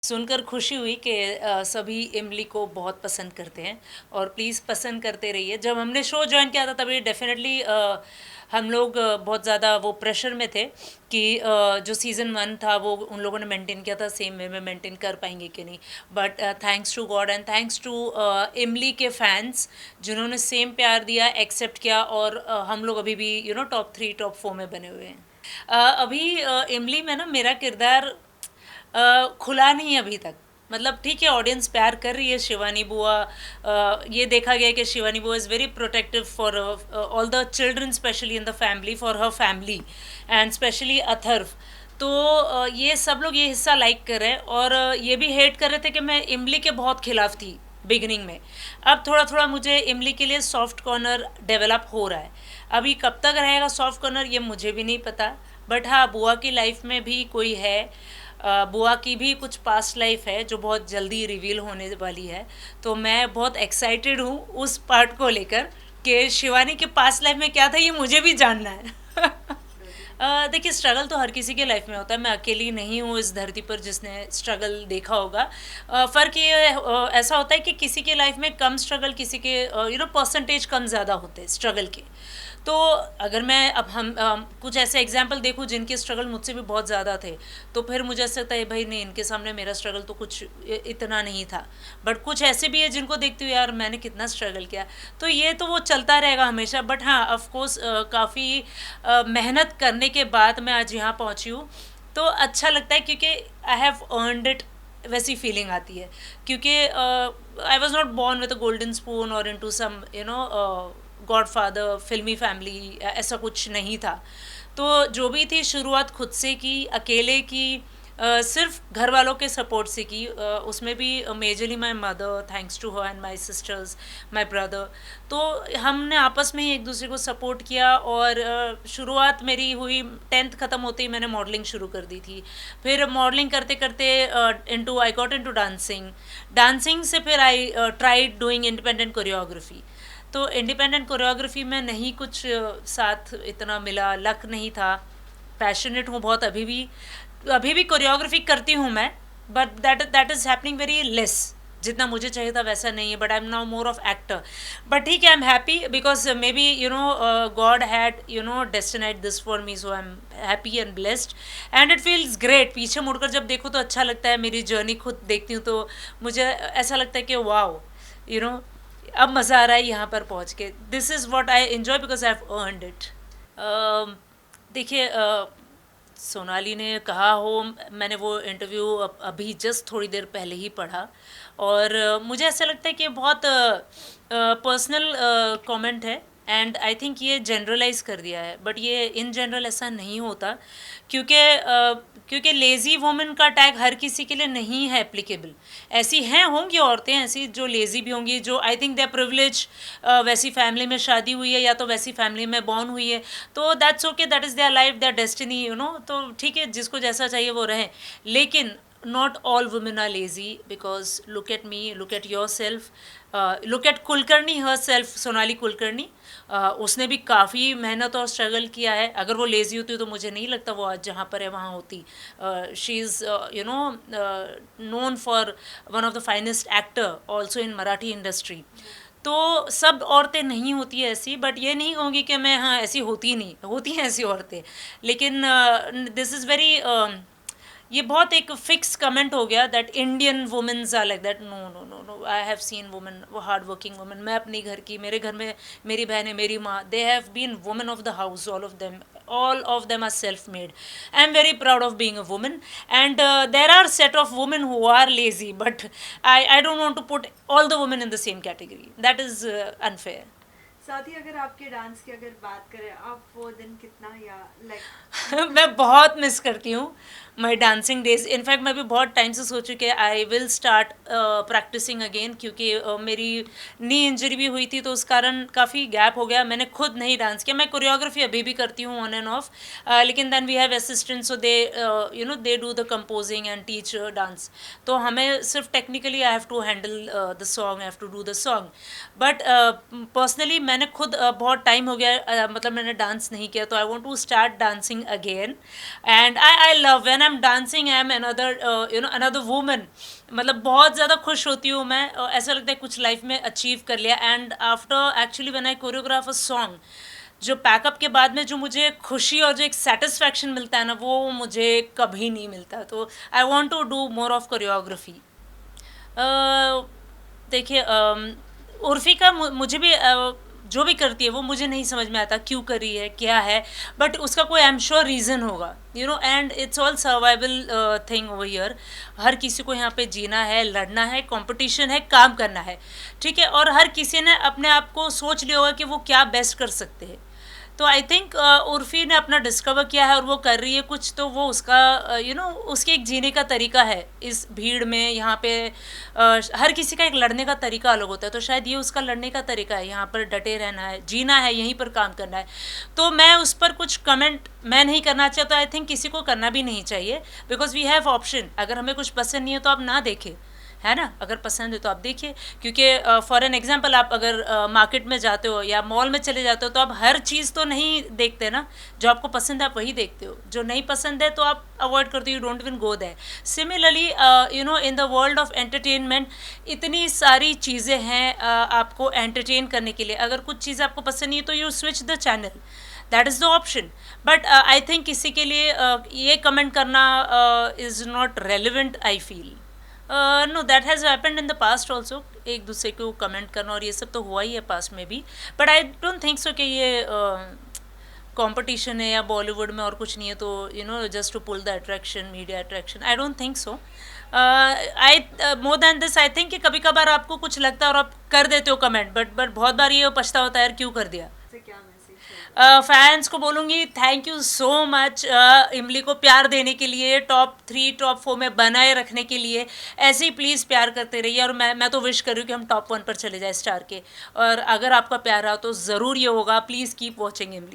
सुनकर खुशी हुई कि सभी इमली को बहुत पसंद करते हैं और प्लीज़ पसंद करते रहिए। जब हमने शो ज्वाइन किया था तभी डेफिनेटली हम लोग बहुत ज़्यादा वो प्रेशर में थे कि जो सीज़न 1 था वो उन लोगों ने मेंटेन किया था, सेम वे में मेंटेन कर पाएंगे कि नहीं। But thanks to God and thanks to Imlie के फैंस जिन्होंने सेम प्यार दिया, एक्सेप्ट किया और हम लोग अभी भी टॉप 3 टॉप 4 में बने हुए हैं। अभी इमली में ना मेरा किरदार खुला नहीं है अभी तक। मतलब ठीक है, ऑडियंस प्यार कर रही है शिवानी बुआ। ये देखा गया है कि शिवानी बुआ is very protective for all the children, specially in the family, for her family and specially Atharva. तो ये सब लोग ये हिस्सा लाइक कर रहे हैं और ये भी हेट कर रहे थे कि मैं इमली के बहुत खिलाफ थी बिगनिंग में। अब थोड़ा थोड़ा मुझे इमली के लिए सॉफ्ट कॉर्नर डेवलप हो रहा है। अभी कब तक रहेगा सॉफ्ट कॉर्नर ये मुझे भी नहीं पता। बट हाँ, बुआ की लाइफ में भी कोई है। बुआ की भी कुछ पास्ट लाइफ है जो बहुत जल्दी रिवील होने वाली है। तो मैं बहुत एक्साइटेड हूँ उस पार्ट को लेकर कि शिवानी के पास्ट लाइफ में क्या था ये मुझे भी जानना है। देखिए, स्ट्रगल तो हर किसी के लाइफ में होता है। मैं अकेली नहीं हूँ इस धरती पर जिसने स्ट्रगल देखा होगा। फ़र्क ये ऐसा होता है कि किसी के लाइफ में कम स्ट्रगल, किसी के परसेंटेज कम ज़्यादा होते हैं स्ट्रगल के। तो अगर मैं अब हम कुछ ऐसे एग्जाम्पल देखूँ जिनके स्ट्रगल मुझसे भी बहुत ज़्यादा थे, तो फिर मुझे ऐसा लगता है भाई नहीं, इनके सामने मेरा स्ट्रगल तो कुछ इतना नहीं था। बट कुछ ऐसे भी है जिनको देखती हूँ यार मैंने कितना स्ट्रगल किया। तो ये तो वो चलता रहेगा हमेशा। बट हाँ, ऑफकोर्स काफ़ी मेहनत करने के बाद मैं आज यहाँ पहुँची हूँ। तो अच्छा लगता है क्योंकि आई हैव अर्नड इट, वैसी फीलिंग आती है। क्योंकि I was not born with a golden spoon और इन टू सम गॉड फादर फिल्मी फैमिली, ऐसा कुछ नहीं था। तो जो भी थी शुरुआत खुद से की, अकेले की, सिर्फ घर वालों के सपोर्ट से की। उसमें भी majorly my mother, thanks to her and my sisters, my brother. तो हमने आपस में ही एक दूसरे को सपोर्ट किया और शुरुआत मेरी हुई 10th ख़त्म होते ही मैंने मॉडलिंग शुरू कर दी थी। फिर मॉडलिंग करते करते into I got into dancing. Dancing से फिर I tried doing independent choreography. तो इंडिपेंडेंट कोरियोग्राफी में नहीं कुछ साथ इतना मिला, लक नहीं था। पैशनेट हूँ बहुत, अभी भी कोरियोग्राफी करती हूँ मैं। But that is happening very less. जितना मुझे चाहिए था वैसा नहीं है। But I am now more of actor. But ठीक है, I am happy because may be God had destined this for me, so I am happy and blessed and it feels great. पीछे मुड़कर जब देखो तो अच्छा लगता है। मेरी जर्नी खुद देखती हूँ तो मुझे ऐसा लगता है कि वाओ, यू नो अब मज़ा आ रहा है यहाँ पर पहुँच के। This is what I enjoy because I have earned it. देखिए, सोनाली ने कहा हो, मैंने वो इंटरव्यू अभी जस्ट थोड़ी देर पहले ही पढ़ा और मुझे ऐसा लगता है कि बहुत पर्सनल कमेंट है एंड आई थिंक ये जनरलाइज कर दिया है। बट ये इन जनरल ऐसा नहीं होता क्योंकि क्योंकि लेज़ी वुमेन का टैग हर किसी के लिए नहीं है एप्लीकेबल। ऐसी हैं, होंगी औरतें ऐसी जो लेज़ी भी होंगी, जो आई थिंक दे प्रिविलेज, वैसी फैमिली में शादी हुई है या तो वैसी फैमिली में बॉर्न हुई है। तो that's okay, that is their life, their destiny, तो ठीक है, जिसको जैसा चाहिए वो रहे। लेकिन not all women are lazy because look at me, look at yourself, look at Kulkarni herself, Sonali Kulkarni. उसने भी काफ़ी मेहनत और स्ट्रगल किया है। अगर वो लेज़ी होती तो मुझे नहीं लगता वो आज जहाँ पर है वहाँ होती। She is known for one of the finest actor also in Marathi industry. तो सब औरतें नहीं होती है ऐसी। बट ये नहीं कहूँगी कि मैं हाँ ऐसी होती नहीं, होती हैं ऐसी औरतें। लेकिन दिस इज़ वेरी, ये बहुत एक फिक्स कमेंट हो गया that Indian womens are like that. No no no no, I have seen women, hard working women. मैं अपनी घर की, मेरे घर में मेरी बहनें, मेरी माँ, they have been women of the house, all of them are self-made. I am very proud of being a woman and there are set of women who are lazy, but I don't want to put all the women in the same category. That is unfair. साथ ही अगर आपके dance की अगर बात करें, आप वो दिन कितना या लाइक मैं बहुत मिस करती हूँ माई डांसिंग डेज। इनफैक्ट मैं भी बहुत टाइम से सोचूँ कि I will start practicing again, क्योंकि मेरी नी इंजरी भी हुई थी तो उस कारण काफ़ी गैप हो गया। मैंने खुद नहीं डांस किया। मैं कोरियोग्राफी अभी भी करती हूँ ऑन एंड ऑफ, लेकिन then we have assistant, so they do the composing and teach dance. तो हमें सिर्फ technically I have to handle the song, I have to do the song. But personally मैंने खुद बहुत टाइम हो गया, मतलब मैंने डांस नहीं किया, तो I want to start dancing again. And I love, when when I am dancing I am another another woman, मतलब बहुत ज़्यादा खुश होती हूँ मैं, ऐसा लगता है कुछ लाइफ में अचीव कर लिया। And after actually when I choreograph a song, जो पैकअप के बाद में जो मुझे खुशी और जो एक सेटिस्फैक्शन मिलता है ना, वो मुझे कभी नहीं मिलता। तो I want to do more of choreography. देखिए, उर्फ़ी का मुझे भी जो भी करती है वो मुझे नहीं समझ में आता क्यों कर रही है, क्या है, बट उसका कोई आई एम श्योर रीज़न होगा, and it's all survival thing over here. हर किसी को यहाँ पे जीना है, लड़ना है, कंपटीशन है, काम करना है, ठीक है, और हर किसी ने अपने आप को सोच लिया होगा कि वो क्या बेस्ट कर सकते हैं। तो आई थिंक उर्फ़ी ने अपना डिस्कवर किया है और वो कर रही है कुछ, तो वो उसका उसके एक जीने का तरीका है इस भीड़ में। यहाँ पे हर किसी का एक लड़ने का तरीका अलग होता है, तो शायद ये उसका लड़ने का तरीका है, यहाँ पर डटे रहना है, जीना है, यहीं पर काम करना है। तो मैं उस पर कुछ कमेंट मैं नहीं करना चाहता, आई थिंक किसी को करना भी नहीं चाहिए, बिकॉज वी हैव ऑप्शन। अगर हमें कुछ पसंद नहीं है तो आप ना देखें, है ना, अगर पसंद है तो आप देखिए। क्योंकि फॉर एन एग्जांपल, आप अगर मार्केट में जाते हो या मॉल में चले जाते हो तो आप हर चीज़ तो नहीं देखते ना, जो आपको पसंद है आप वही देखते हो, जो नहीं पसंद है तो आप अवॉइड करते हो, you don't even go there. Similarly in the world of entertainment इतनी सारी चीज़ें हैं आपको एंटरटेन करने के लिए। अगर कुछ चीज़ आपको पसंद नहीं है तो you switch the channel, that is the option. But I think किसी के लिए ये कमेंट करना is not relevant, I feel. No, that has happened in the past also, एक दूसरे को कमेंट करना और ये सब तो हुआ ही है पास्ट में भी, बट आई डोंट थिंक सो कि ये कंपटीशन है या बॉलीवुड में और कुछ नहीं है, तो just to pull the attraction, media attraction, I don't think so. I more than this, I think कि कभी कभार आपको कुछ लगता है और आप कर देते हो कमेंट, बट बहुत बार ये पछता होता है यार क्यों कर दिया। क्या मैसेज फैंस को बोलूँगी थैंक यू सो मच, इमली को प्यार देने के लिए, टॉप 3 टॉप 4 में बनाए रखने के लिए। ऐसे ही प्लीज़ प्यार करते रहिए, और मैं तो विश कर रही हूँ कि हम टॉप 1 पर चले जाए स्टार के, और अगर आपका प्यार रहा तो ज़रूर ये होगा। प्लीज़ कीप वॉचिंग इमली।